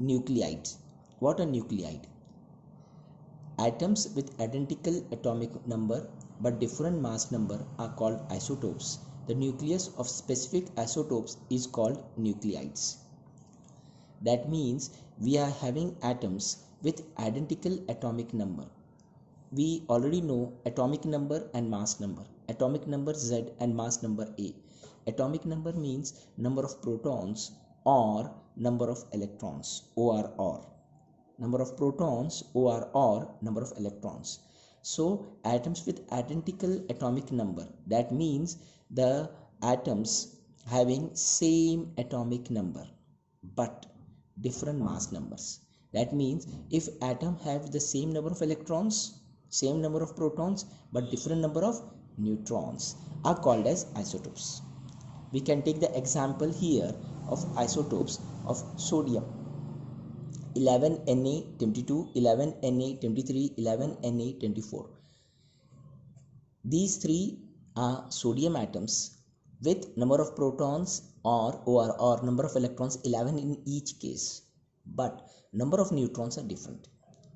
nuclides. What are nuclide? Atoms with identical atomic number but different mass number are called isotopes. The nucleus of specific isotopes is called nuclides. That means we are having atoms with identical atomic number. We already know atomic number and mass number. Atomic number Z and mass number A. Atomic number means number of protons or number of electrons, OR. Number of protons or number of electrons. So atoms with identical atomic number, that means the atoms having same atomic number but different mass numbers. That means if atom have the same number of electrons, same number of protons but different number of neutrons, are called as isotopes. We can take the example here of isotopes of sodium: 11Na22, 11Na23, 11Na24. These three are sodium atoms with number of protons or number of electrons 11 in each case, but number of neutrons are different.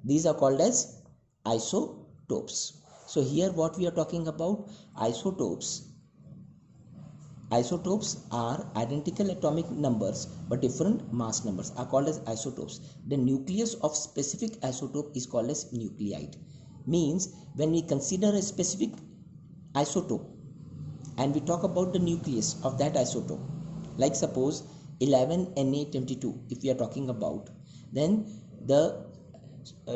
These are called as isotopes. So here what we are talking about, isotopes. Isotopes are identical atomic numbers but different mass numbers, are called as isotopes. The nucleus of specific isotope is called as nuclide. Means when we consider a specific isotope and we talk about the nucleus of that isotope, like suppose 11Na22, if we are talking about, then the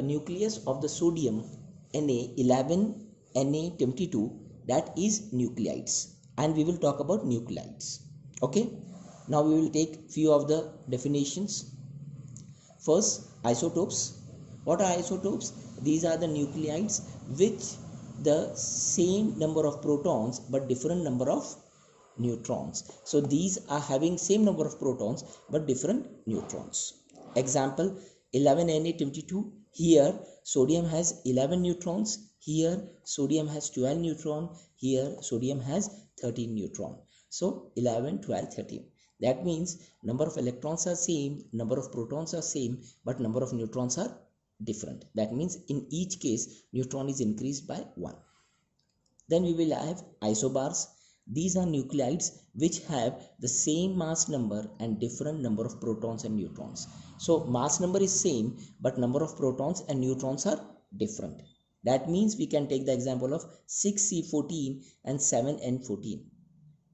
nucleus of the sodium Na11Na22, that is nuclides, and we will talk about nuclides. Okay, now we will take few of the definitions. First, isotopes. What are isotopes? These are the nuclides with the same number of protons but different number of neutrons. So these are having same number of protons but different neutrons. Example, 11Na22. Here sodium has 11 neutrons, here sodium has 12 neutron, here sodium has 13 neutron. So 11, 12, 13. That means number of electrons are same, number of protons are same, but number of neutrons are different. That means in each case neutron is increased by 1. Then we will have isobars. These are nuclides which have the same mass number and different number of protons and neutrons. So mass number is same but number of protons and neutrons are different. That means we can take the example of 6C14 and 7N14.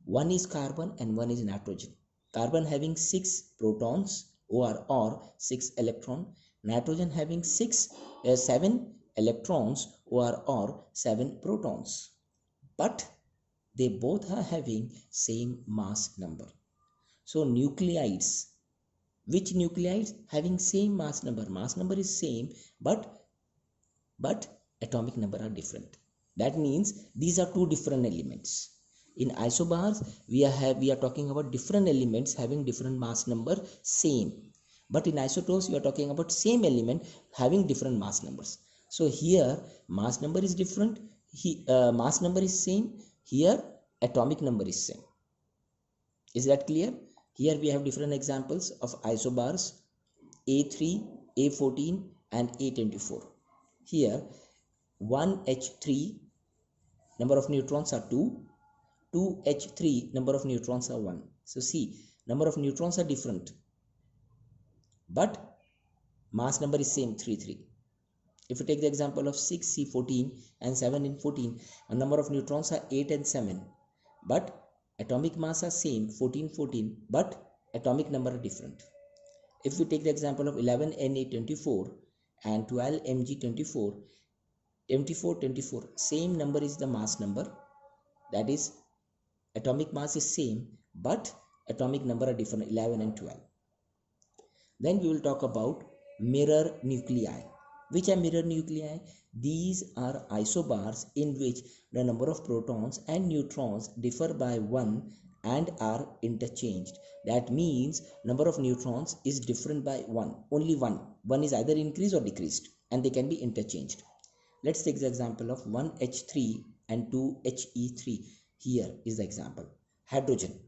One is carbon and one is nitrogen. Carbon having 6 protons or 6 electron. Nitrogen having 7 electrons or 7 protons. But they both are having same mass number. So nuclides, which nuclides having same mass number? Mass number is same but atomic number are different. That means these are two different elements. In isobars we are talking about different elements having different mass number same, but in isotopes we are talking about same element having different mass numbers. So here mass number is different, mass number is same, here atomic number is same. Is that clear? Here we have different examples of isobars: A3, A14 and A24. Here 1H3 number of neutrons are 2, 2H3 number of neutrons are 1. So see, number of neutrons are different but mass number is same, 3, 3. If you take the example of 6C14 and 7N14, a number of neutrons are 8 and 7, but atomic mass are same, 14, 14, but atomic number are different. If we take the example of 11Na24 and 12Mg24, 24, same number is the mass number, that is atomic mass is same but atomic number are different, 11 and 12. Then we will talk about mirror nuclei. Which are mirror nuclei? These are isobars in which the number of protons and neutrons differ by 1 and are interchanged. That means number of neutrons is different by 1, only 1. 1 is either increased or decreased and they can be interchanged. Let's take the example of 1H3 and 2He3. Here is the example. Hydrogen.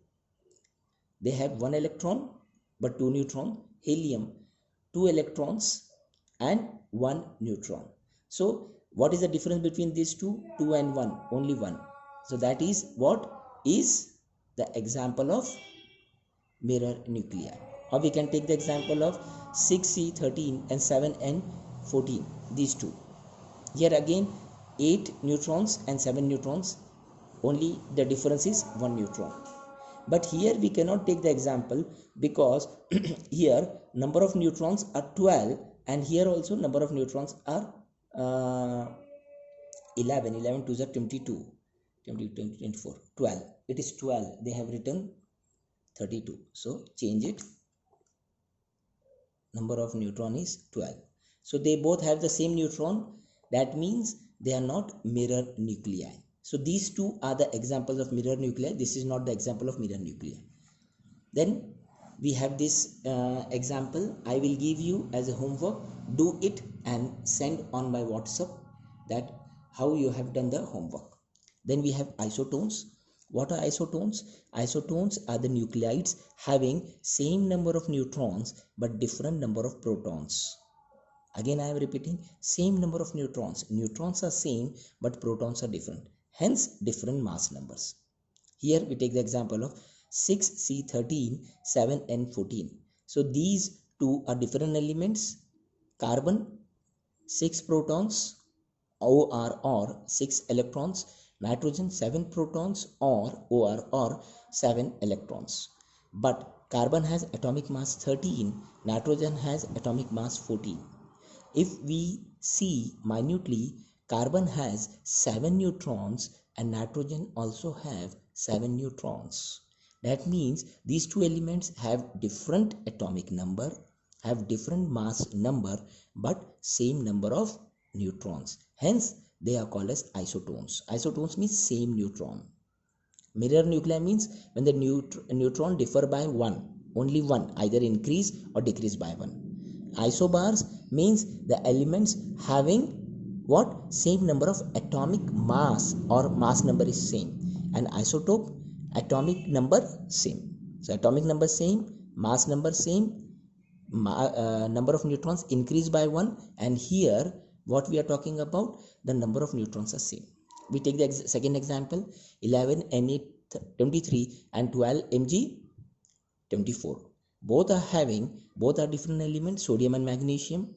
They have 1 electron but 2 neutron. Helium, 2 electrons and 1 neutron. So what is the difference between these two? 2 and 1, only 1. So that is what is the example of mirror nuclei. Or we can take the example of 6C13 and 7N14, these two. Here again 8 neutrons and 7 neutrons, only the difference is 1 neutron. But here we cannot take the example because here number of neutrons are 12 and here also number of neutrons are 11 to the 22, 24, 12. It is 12. They have written 32. So change it. Number of neutron is 12. So they both have the same neutron. That means they are not mirror nuclei. So these two are the examples of mirror nuclei. This is not the example of mirror nuclei. Then we have this example. I will give you as a homework. Do it and send on my WhatsApp that how you have done the homework. Then we have isotones. What are isotones? Isotones are the nuclides having same number of neutrons but different number of protons. Again I am repeating, same number of neutrons. Neutrons are same but protons are different. Hence different mass numbers. Here we take the example of 6C13, 7N14. So these two are different elements. Carbon 6 protons or 6 electrons. Nitrogen 7 protons or 7 electrons. But carbon has atomic mass 13, nitrogen has atomic mass 14. If we see minutely, carbon has 7 neutrons and nitrogen also have 7 neutrons. That means these two elements have different atomic number, have different mass number, but same number of neutrons. Hence they are called as isotones. Isotones means same neutron. Mirror nuclei means when the neutron differ by 1, only 1, either increase or decrease by 1. Isobars means the elements having what? Same number of atomic mass or mass number is same. And isotope, atomic number same. So atomic number same, mass number same, number of neutrons increase by 1, and here what we are talking about, the number of neutrons are same. We take the second example, 11 Na23 and 12 Mg24. Both are different elements, sodium and magnesium.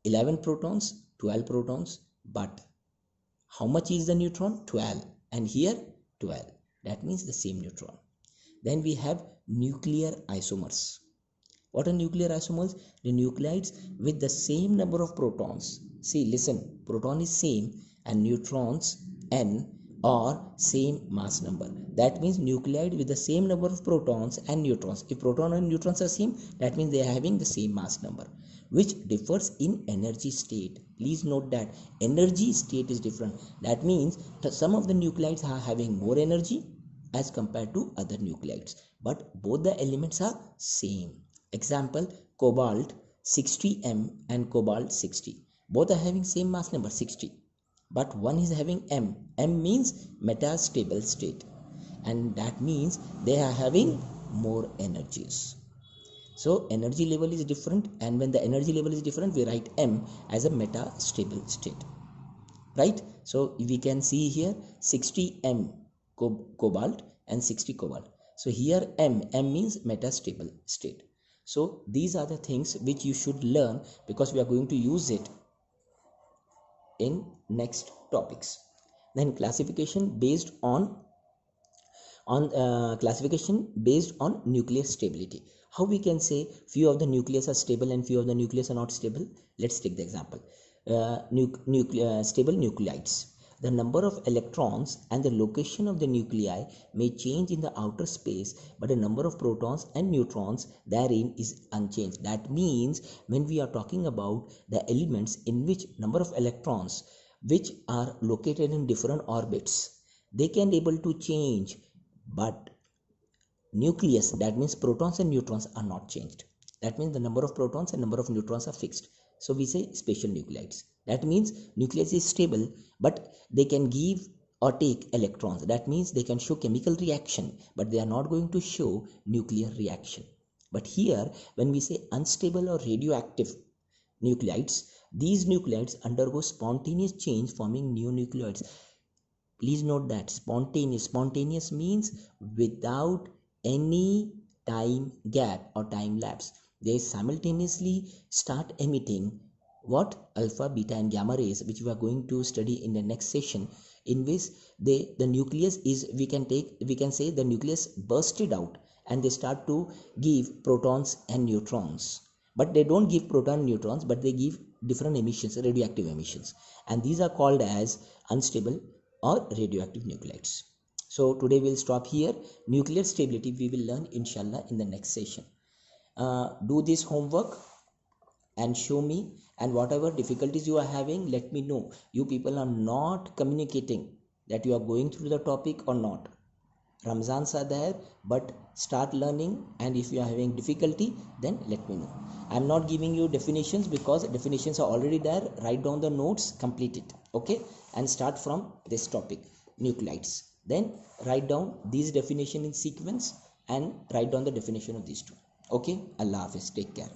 11 protons, 12 protons, but how much is the neutron? 12, and here 12. That means the same neutron. Then we have nuclear isomers. What are nuclear isomers? The nuclides with the same number of protons. See, listen, proton is same and neutrons N are same mass number. That means nuclide with the same number of protons and neutrons. If proton and neutrons are same, that means they are having the same mass number, which differs in energy state. Please note that energy state is different. That means that some of the nuclides are having more energy as compared to other nuclides, but both the elements are same. Example, cobalt 60M and cobalt 60. Both are having same mass number 60, but one is having M. M means metastable state, and that means they are having more energies. So energy level is different, and when the energy level is different, we write M as a metastable state, right? So we can see here 60 M cobalt and 60 cobalt. So here M means metastable state. So these are the things which you should learn, because we are going to use it in next topics. Then classification based on nuclear stability. How we can say few of the nucleus are stable and few of the nucleus are not stable? Let's take the example. Stable nuclides. The number of electrons and the location of the nuclei may change in the outer space, but the number of protons and neutrons therein is unchanged. That means when we are talking about the elements in which number of electrons which are located in different orbits, they can able to change, but nucleus, that means protons and neutrons, are not changed. That means the number of protons and number of neutrons are fixed. So we say special nuclides. That means nucleus is stable, but they can give or take electrons. That means they can show chemical reaction, but they are not going to show nuclear reaction. But here, when we say unstable or radioactive nuclides, these nuclides undergo spontaneous change, forming new nucleoids. Please note that spontaneous means without any time gap or time lapse. They simultaneously start emitting what? Alpha, beta and gamma rays, which we are going to study in the next session, in which the nucleus is, we can say the nucleus bursted out, and they start to give protons and neutrons. But they don't give proton and neutrons, but they give different emissions, radioactive emissions, and these are called as unstable or radioactive nuclides. So today we'll stop here. Nuclear stability we will learn inshallah in the next session. Do this homework and show me, and whatever difficulties you are having, let me know. You people are not communicating that you are going through the topic or not. Ramzans are there, but start learning, and if you are having difficulty, then let me know. I am not giving you definitions because definitions are already there. Write down the notes, complete it, okay, and start from this topic, nuclides. Then write down these definition in sequence and write down the definition of these two. Okay, Allah Hafiz, take care.